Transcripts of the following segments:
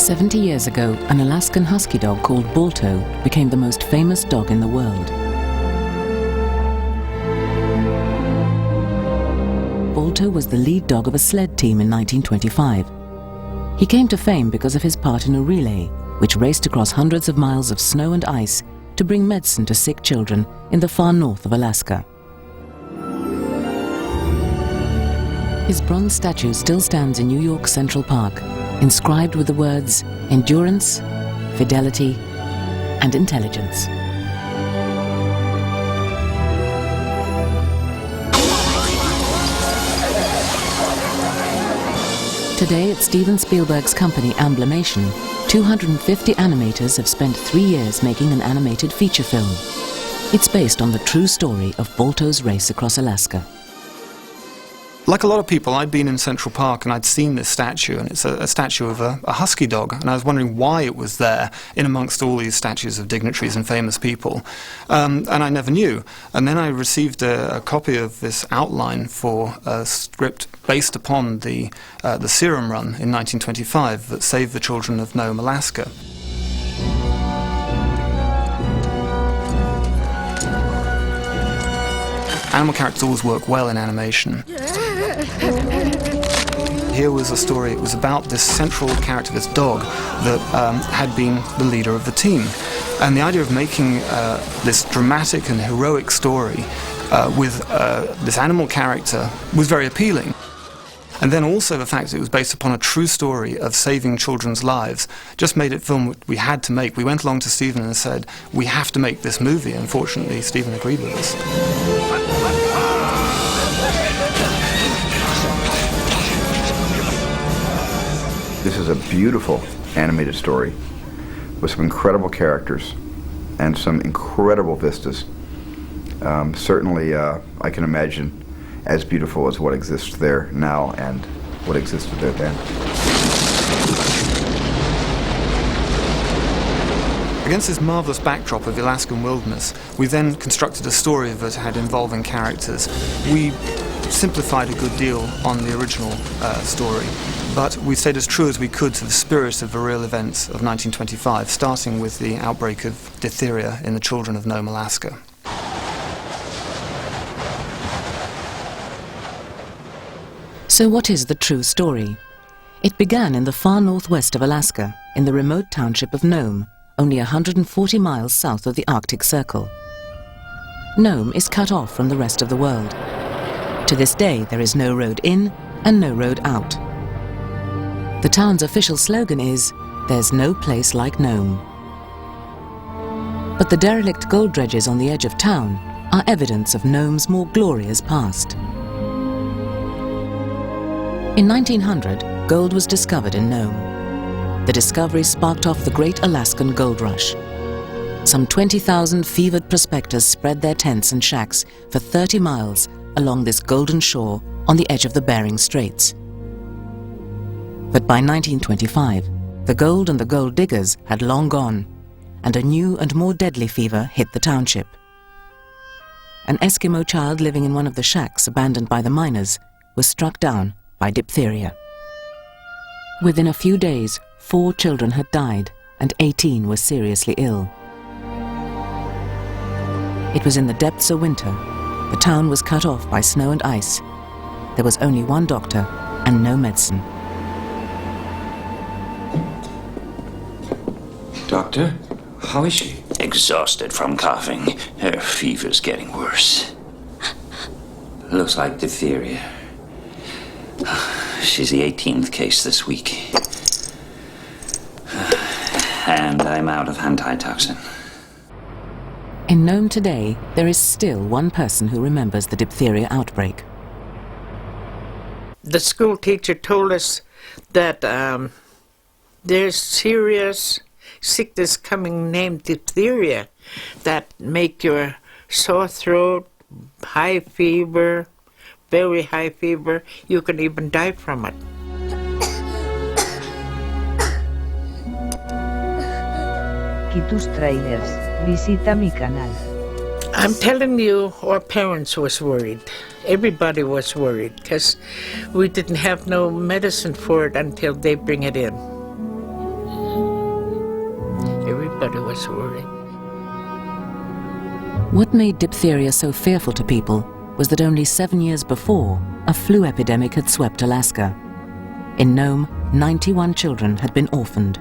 70 years ago, an Alaskan husky dog called Balto became the most famous dog in the world. Balto was the lead dog of a sled team in 1925. He came to fame because of his part in a relay, which raced across hundreds of miles of snow and ice to bring medicine to sick children in the far north of Alaska. His bronze statue still stands in New York Central Park, inscribed with the words endurance, fidelity, and intelligence. Today at Steven Spielberg's company Amblimation, 250 animators have spent 3 years making an animated feature film. It's based on the true story of Balto's race across Alaska. Like a lot of people, I'd been in Central Park and I'd seen this statue, and it's a statue of a husky dog, and I was wondering why it was there in amongst all these statues of dignitaries and famous people, and I never knew. And then I received a copy of this outline for a script based upon the serum run in 1925 that saved the children of Nome, Alaska. Animal characters always work well in animation. Here was a story, it was about this central character, this dog, that had been the leader of the team. And the idea of making this dramatic and heroic story with this animal character was very appealing. And then also the fact that it was based upon a true story of saving children's lives just made it film we had to make. We went along to Steven and said, we have to make this movie. Unfortunately, Steven agreed with us. This is a beautiful animated story with some incredible characters and some incredible vistas. Certainly, I can imagine as beautiful as what exists there now and what existed there then. Against this marvellous backdrop of the Alaskan wilderness, we then constructed a story that had involving characters. We simplified a good deal on the original story, but we stayed as true as we could to the spirit of the real events of 1925, starting with the outbreak of diphtheria in the children of Nome, Alaska. So what is the true story? It began in the far northwest of Alaska, in the remote township of Nome, only 140 miles south of the Arctic Circle. Nome is cut off from the rest of the world. To this day, there is no road in and no road out. The town's official slogan is, "There's no place like Nome." But the derelict gold dredges on the edge of town are evidence of Nome's more glorious past. In 1900, gold was discovered in Nome. The discovery sparked off the Great Alaskan Gold Rush. Some 20,000 fevered prospectors spread their tents and shacks for 30 miles along this golden shore on the edge of the Bering Straits. But by 1925, the gold and the gold diggers had long gone, and a new and more deadly fever hit the township. An Eskimo child living in one of the shacks abandoned by the miners was struck down by diphtheria. Within a few days, 4 children had died and 18 were seriously ill. It was in the depths of winter. The town was cut off by snow and ice. There was only one doctor and no medicine. Doctor, how is she? Exhausted from coughing. Her fever's getting worse. Looks like diphtheria. She's the 18th case this week. And I'm out of antitoxin. In Nome today, there is still one person who remembers the diphtheria outbreak. The school teacher told us that there's serious sickness coming named diphtheria that make your sore throat, high fever, very high fever. You can even die from it. Tus trailers, visita mi canal. I'm telling you, our parents was worried. Everybody was worried because we didn't have no medicine for it until they bring it in. everybody was worried. What made diphtheria so fearful to people was that only 7 years before, a flu epidemic had swept Alaska. In Nome, 91 children had been orphaned.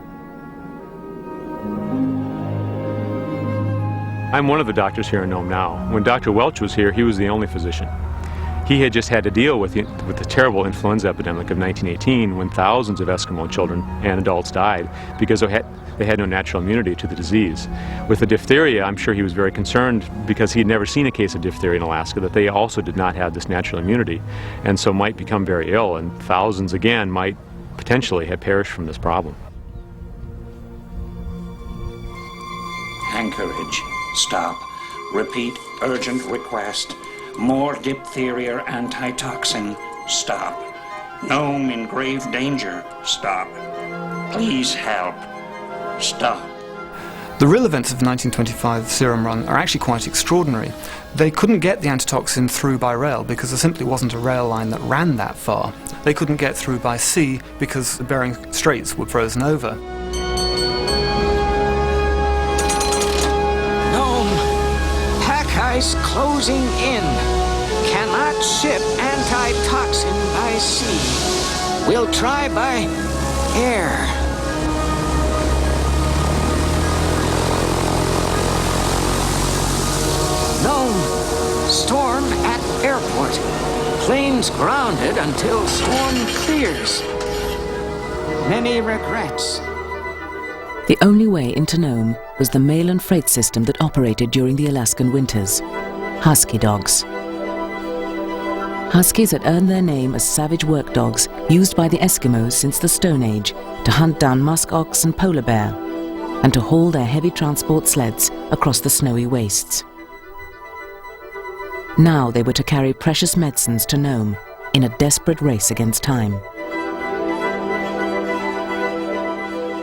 I'm one of the doctors here in Nome now. When Dr. Welch was here, he was the only physician. He had just had to deal with the terrible influenza epidemic of 1918 when thousands of Eskimo children and adults died because they had no natural immunity to the disease. With the diphtheria, I'm sure he was very concerned because he'd never seen a case of diphtheria in Alaska, that they also did not have this natural immunity and so might become very ill, and thousands again might potentially have perished from this problem. Anchorage. Stop. Repeat urgent request. More diphtheria antitoxin. Stop. Nome in grave danger. Stop. Please help. Stop. The real events of the 1925 serum run are actually quite extraordinary. They couldn't get the antitoxin through by rail because there simply wasn't a rail line that ran that far. They couldn't get through by sea because the Bering Straits were frozen over. Nome, pack ice closing in. Cannot ship antitoxin by sea. We'll try by air. Nome, storm at airport. Planes grounded until storm clears. Many regrets. The only way into Nome was the mail and freight system that operated during the Alaskan winters, husky dogs. Huskies had earned their name as savage work dogs used by the Eskimos since the Stone Age to hunt down musk ox and polar bear and to haul their heavy transport sleds across the snowy wastes. Now they were to carry precious medicines to Nome in a desperate race against time.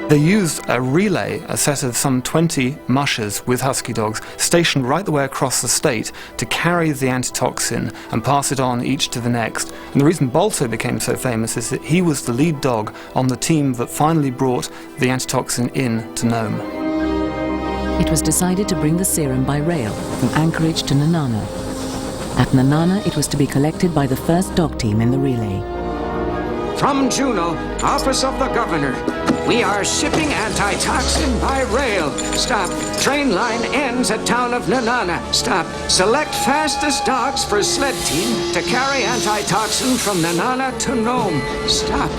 They used a relay, a set of some 20 mushers with husky dogs, stationed right the way across the state to carry the antitoxin and pass it on each to the next. And the reason Balto became so famous is that he was the lead dog on the team that finally brought the antitoxin in to Nome. It was decided to bring the serum by rail from Anchorage to Nenana. At Nenana, it was to be collected by the first dog team in the relay. From Juneau, Office of the Governor. We are shipping antitoxin by rail. Stop. Train line ends at town of Nenana. Stop. Select fastest dogs for sled team to carry antitoxin from Nenana to Nome. Stop.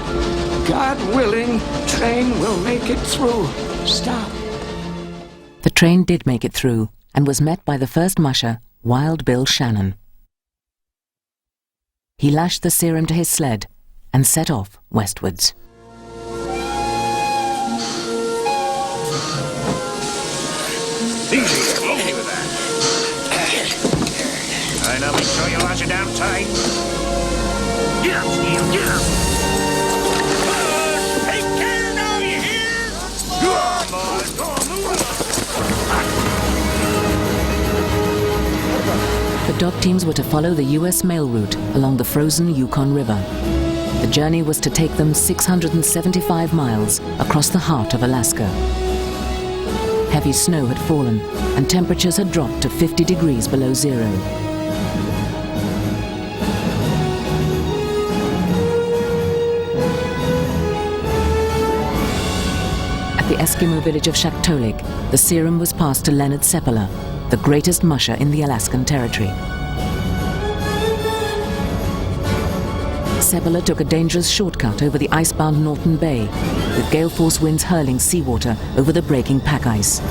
God willing, train will make it through. Stop. The train did make it through and was met by the first musher, Wild Bill Shannon. He lashed the serum to his sled and set off westwards. Easy, okay with that. All right, now make sure you lash it down tight. Get up, Steve, get up. Take care now, you hear? Go on, boys, go on, move up. The dog teams were to follow the US mail route along the frozen Yukon River. The journey was to take them 675 miles across the heart of Alaska. Heavy snow had fallen and temperatures had dropped to 50 degrees below zero. At the Eskimo village of Shaktoolik, the serum was passed to Leonard Seppala, the greatest musher in the Alaskan Territory. Seppala took a dangerous shortcut over the icebound Norton Bay, with gale force winds hurling seawater over the breaking pack ice.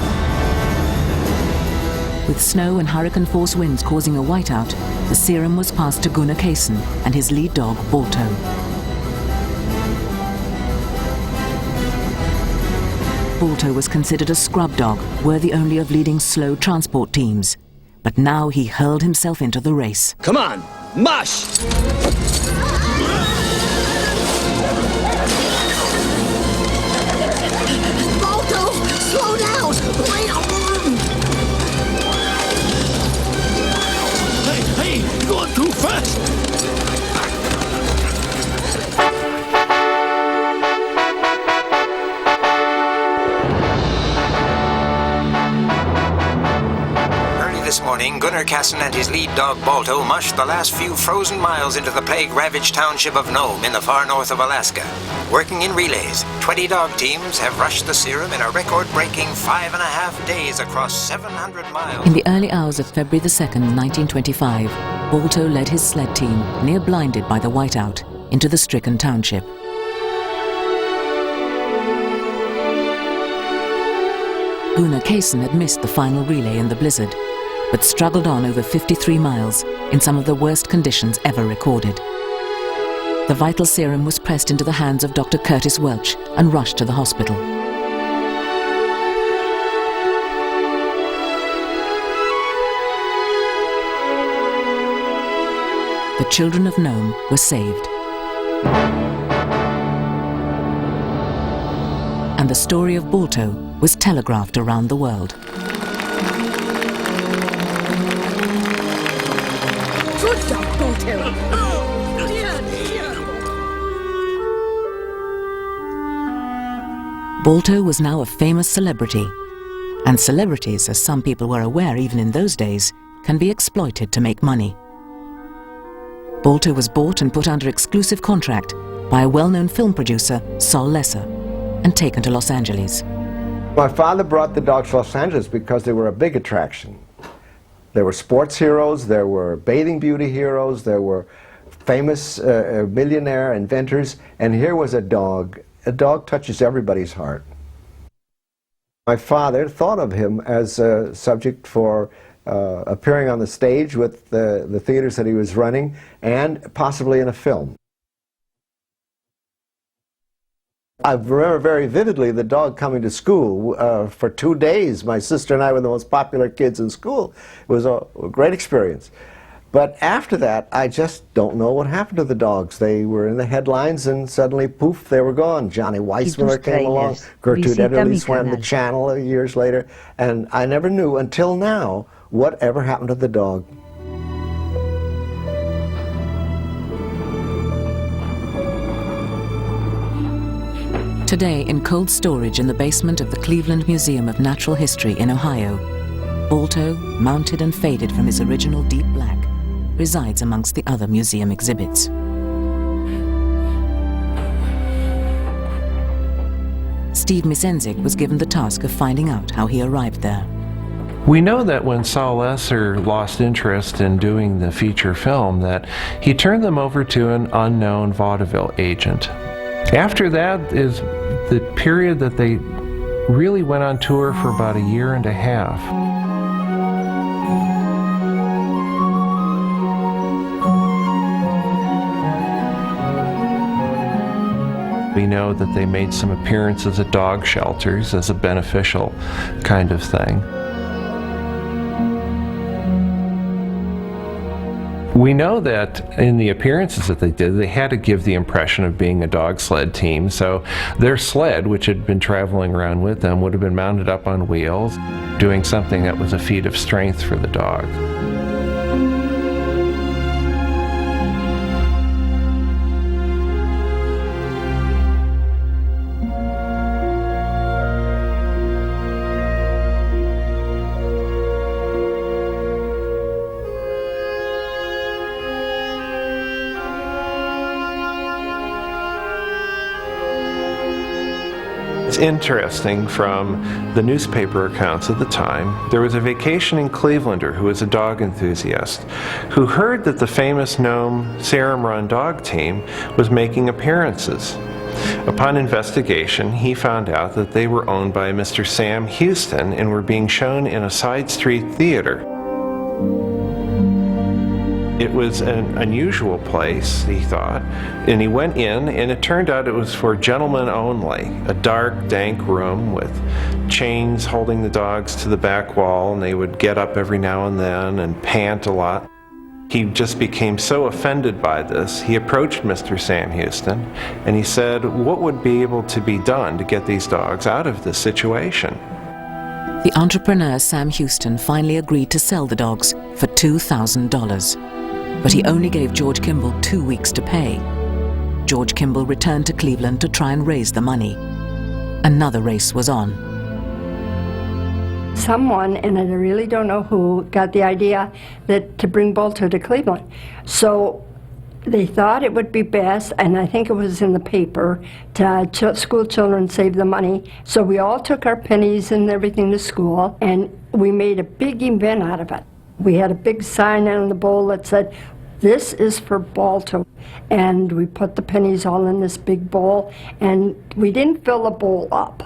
With snow and hurricane force winds causing a whiteout, the serum was passed to Gunnar Kaysen and his lead dog, Balto. Balto was considered a scrub dog, worthy only of leading slow transport teams. But now he hurled himself into the race. Come on, mush! Balto, slow down! Wait up! Hey, you're going too fast. Casson and his lead dog Balto mushed the last few frozen miles into the plague-ravaged township of Nome in the far north of Alaska. Working in relays, 20 dog teams have rushed the serum in a record-breaking 5.5 days across 700 miles. In the early hours of February the 2nd, 1925, Balto led his sled team, near blinded by the whiteout, into the stricken township. Gunnar Kaysen had missed the final relay in the blizzard, but struggled on over 53 miles in some of the worst conditions ever recorded. The vital serum was pressed into the hands of Dr. Curtis Welch and rushed to the hospital. The children of Nome were saved. And the story of Balto was telegraphed around the world. Good dog, Balto. Oh, dear, dear. Balto was now a famous celebrity, and celebrities, as some people were aware even in those days, can be exploited to make money. Balto was bought and put under exclusive contract by a well-known film producer, Sol Lesser, and taken to Los Angeles. My father brought the dogs to Los Angeles because they were a big attraction. There were sports heroes, there were bathing beauty heroes, there were famous millionaire inventors, and here was a dog. A dog touches everybody's heart. My father thought of him as a subject for appearing on the stage with the theaters that he was running, and possibly in a film. I remember very vividly the dog coming to school for 2 days. My sister and I were the most popular kids in school. It was a great experience. But after that, I just don't know what happened to the dogs. They were in the headlines and suddenly, poof, they were gone. Johnny Weissmuller came along. Gertrude Ederle swam the channel years later. And I never knew until now whatever happened to the dog. Today, in cold storage in the basement of the Cleveland Museum of Natural History in Ohio, Balto, mounted and faded from his original deep black, resides amongst the other museum exhibits. Steve Misenzik was given the task of finding out how he arrived there. We know that when Sol Lesser lost interest in doing the feature film, that he turned them over to an unknown vaudeville agent. After that is the period that they really went on tour for about 1.5 years. We know that they made some appearances at dog shelters as a beneficial kind of thing. We know that in the appearances that they did, they had to give the impression of being a dog sled team, so their sled, which had been traveling around with them, would have been mounted up on wheels, doing something that was a feat of strength for the dog. It's interesting from the newspaper accounts of the time. There was a vacationing Clevelander who was a dog enthusiast who heard that the famous Nome Serum Run dog team was making appearances. Upon investigation, he found out that they were owned by Mr. Sam Houston and were being shown in a side street theater. It was an unusual place, he thought, and he went in, and it turned out it was for gentlemen only. A dark, dank room with chains holding the dogs to the back wall, and they would get up every now and then and pant a lot. He just became so offended by this, he approached Mr. Sam Houston, and he said, what would be able to be done to get these dogs out of this situation? The entrepreneur Sam Houston finally agreed to sell the dogs for $2,000. But he only gave George Kimball 2 weeks to pay. George Kimball returned to Cleveland to try and raise the money. Another race was on. Someone, and I really don't know who, got the idea that to bring Balto to Cleveland. So they thought it would be best, and I think it was in the paper, to school children save the money. So we all took our pennies and everything to school, and we made a big event out of it. We had a big sign on the bowl that said, "This is for Balto." And we put the pennies all in this big bowl, and we didn't fill the bowl up.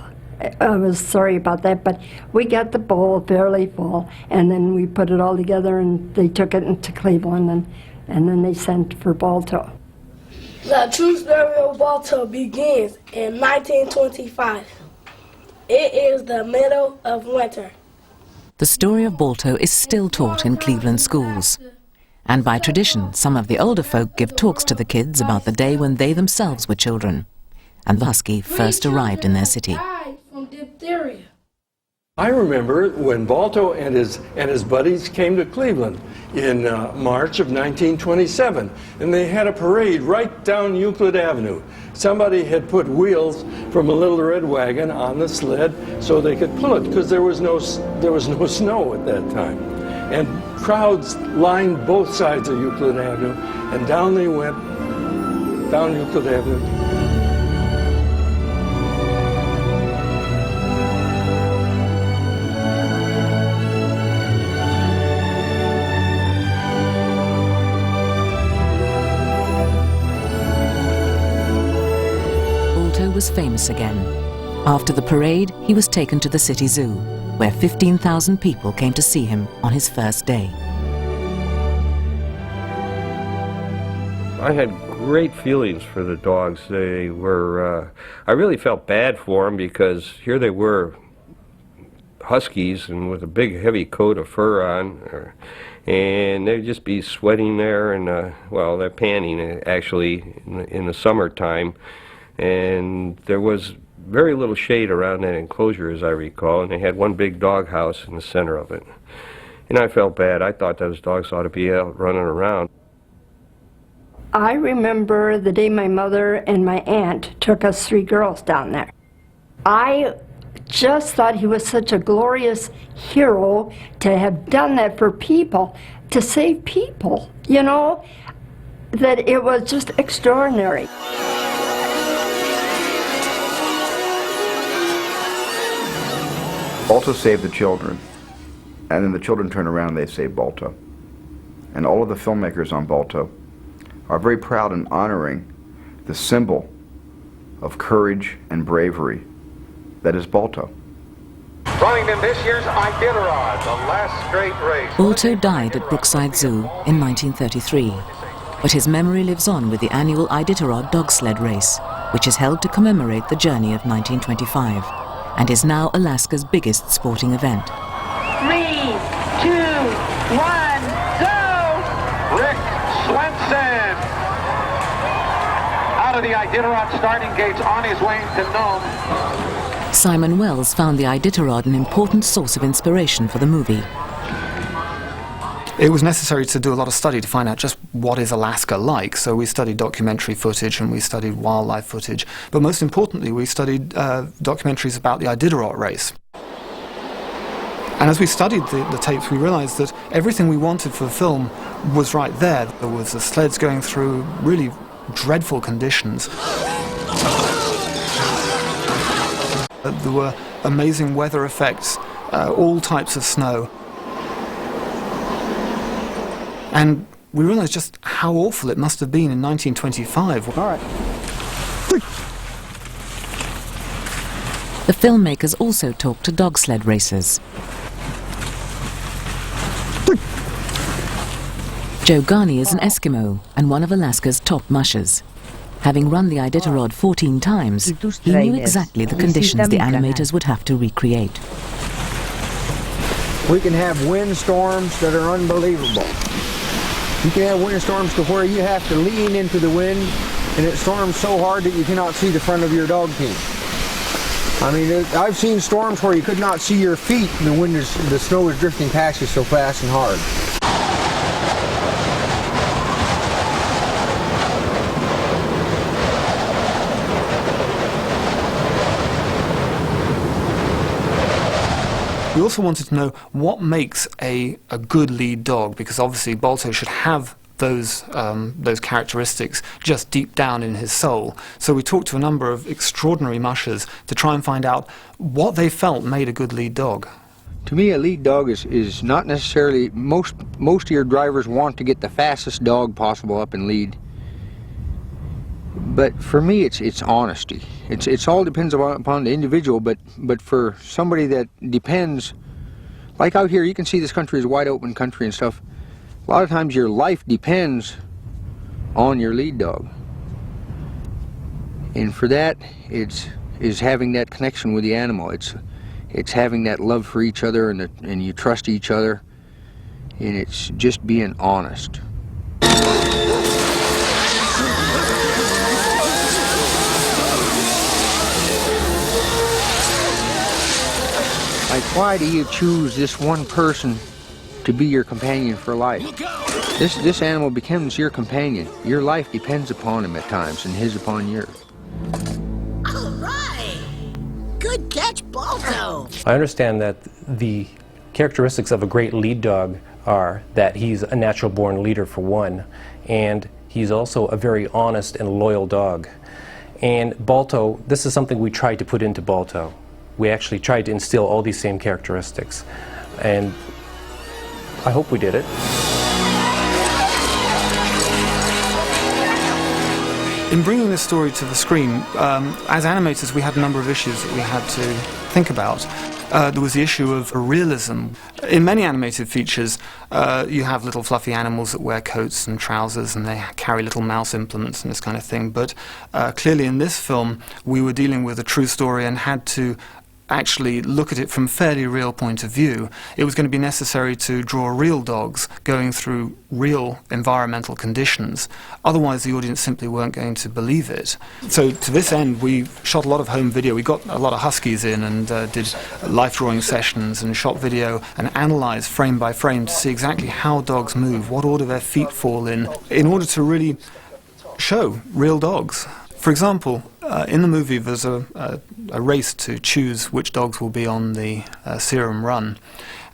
I was sorry about that, but we got the bowl fairly full, and then we put it all together, and they took it into Cleveland, and then they sent for Balto. The true story of Balto begins in 1925. It is the middle of winter. The story of Balto is still taught in Cleveland schools. And by tradition, some of the older folk give talks to the kids about the day when they themselves were children, and the husky first arrived in their city. From diphtheria. I remember when Balto and his buddies came to Cleveland in March of 1927, and they had a parade right down Euclid Avenue. Somebody had put wheels from a little red wagon on the sled so they could pull it, because there was no snow at that time. And crowds lined both sides of Euclid Avenue, and down they went, down Euclid Avenue. Balto was famous again. After the parade, he was taken to the city zoo, where 15,000 people came to see him on his first day. I had great feelings for the dogs. They were, I really felt bad for them, because here they were, huskies, and with a big heavy coat of fur on, and they'd just be sweating there, and well, they're panting actually in the summertime, and there was very little shade around that enclosure, as I recall, and they had one big dog house in the center of it. And I felt bad. I thought those dogs ought to be out running around. I remember the day my mother and my aunt took us 3 girls down there. I just thought he was such a glorious hero to have done that for people, to save people, you know, that it was just extraordinary. Balto saved the children, and then the children turn around and they save Balto. And all of the filmmakers on Balto are very proud in honoring the symbol of courage and bravery that is Balto. Running in this year's Iditarod, the last great race. Balto died at Brookside Zoo in 1933, but his memory lives on with the annual Iditarod dog sled race, which is held to commemorate the journey of 1925, and is now Alaska's biggest sporting event. 3, 2, 1, go! Rick Swenson! Out of the Iditarod starting gates on his way to Nome. Simon Wells found the Iditarod an important source of inspiration for the movie. It was necessary to do a lot of study to find out just what is Alaska like. So we studied documentary footage and we studied wildlife footage. But most importantly, we studied documentaries about the Iditarod race. And as we studied the tapes, we realized that everything we wanted for the film was right there. There was the sleds going through really dreadful conditions. There were amazing weather effects, all types of snow. And we realized just how awful it must have been in 1925. All right. The filmmakers also talked to dog sled racers. Joe Garney is an Eskimo and one of Alaska's top mushers. Having run the Iditarod 14 times, he knew exactly the conditions the animators would have to recreate. We can have windstorms that are unbelievable. You can have windstorms to where you have to lean into the wind, and it storms so hard that you cannot see the front of your dog team. I mean, I've seen storms where you could not see your feet, and the snow is drifting past you so fast and hard. We also wanted to know what makes a good lead dog, because obviously Balto should have those characteristics just deep down in his soul. So we talked to a number of extraordinary mushers to try and find out what they felt made a good lead dog. To me, a lead dog is not necessarily, most of your drivers want to get the fastest dog possible up and lead. But for me, it's honesty. It's all depends upon the individual, but for somebody that depends, like out here, you can see this country is wide open country and stuff. A lot of times your life depends on your lead dog. And for that, is having that connection with the animal. It's having that love for each other, and you trust each other, and it's just being honest. Like, why do you choose this one person to be your companion for life? This animal becomes your companion. Your life depends upon him at times, and his upon yours. All right. Good catch, Balto. I understand that the characteristics of a great lead dog are that he's a natural-born leader, for one, and he's also a very honest and loyal dog. And Balto, this is something we tried to put into Balto. We actually tried to instill all these same characteristics, and I hope we did it. In bringing this story to the screen, as animators we had a number of issues that we had to think about. There was the issue of realism. In many animated features, you have little fluffy animals that wear coats and trousers, and they carry little mouse implements and this kind of thing. But clearly in this film, we were dealing with a true story and had to actually look at it from a fairly real point of view. It was going to be necessary to draw real dogs going through real environmental conditions. Otherwise, the audience simply weren't going to believe it. So to this end, we shot a lot of home video. We got a lot of huskies in and did life drawing sessions and shot video and analysed frame by frame to see exactly how dogs move, what order their feet fall in order to really show real dogs. For example, in the movie there's a race to choose which dogs will be on the serum run,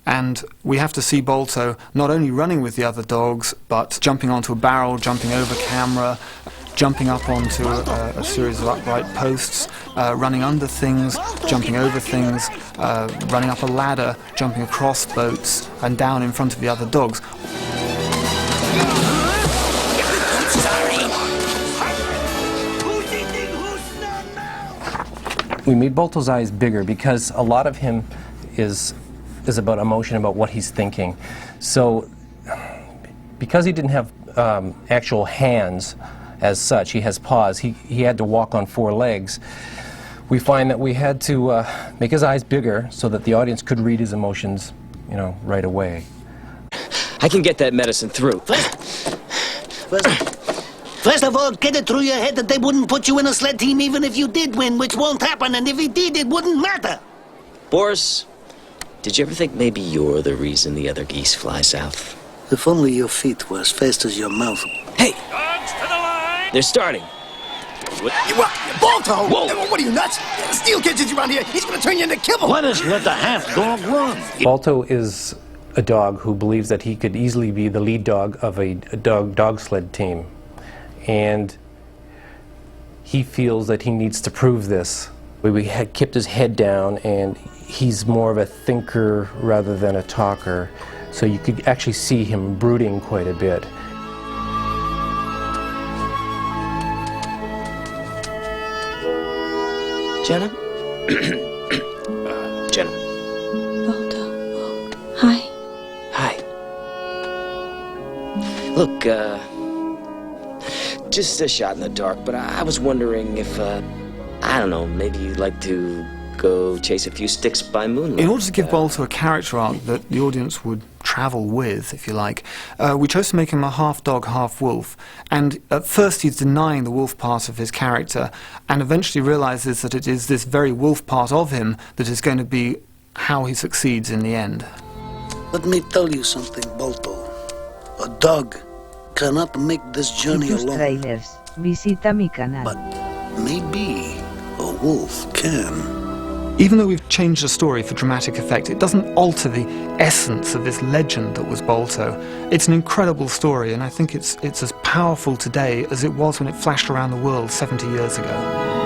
and we have to see Balto not only running with the other dogs, but jumping onto a barrel, jumping over camera, jumping up onto a series of upright posts, running under things, jumping over things, running up a ladder, jumping across boats and down in front of the other dogs. We made Balto's eyes bigger because a lot of him is about emotion, about what he's thinking. So because he didn't have actual hands as such, he has paws, he had to walk on 4 legs. We find that we had to make his eyes bigger so that the audience could read his emotions, right away. I can get that medicine through. First of all, get it through your head that they wouldn't put you in a sled team even if you did win, which won't happen, and if it did, it wouldn't matter. Boris, did you ever think maybe you're the reason the other geese fly south? If only your feet were as fast as your mouth. Hey! They're starting. Balto! Whoa! What are you, nuts? Steel catches you around here. He's going to turn you into kibble. Let us let the half-dog run. Balto is a dog who believes that he could easily be the lead dog of a dog sled team. And he feels that he needs to prove this. We had kept his head down, and he's more of a thinker rather than a talker. So you could actually see him brooding quite a bit. Jenna? Jenna. Balto. Hi. Hi. Look, just a shot in the dark, but I was wondering if, I don't know, maybe you'd like to go chase a few sticks by moonlight. In order to give Balto a character arc that the audience would travel with, if you like, we chose to make him a half dog, half wolf. And at first he's denying the wolf part of his character, and eventually realizes that it is this very wolf part of him that is going to be how he succeeds in the end. Let me tell you something, Balto. A dog cannot make this journey alone. Tráilers, visita mi canal. But maybe a wolf can. Even though we've changed the story for dramatic effect, it doesn't alter the essence of this legend that was Balto. It's an incredible story, and I think it's as powerful today as it was when it flashed around the world 70 years ago.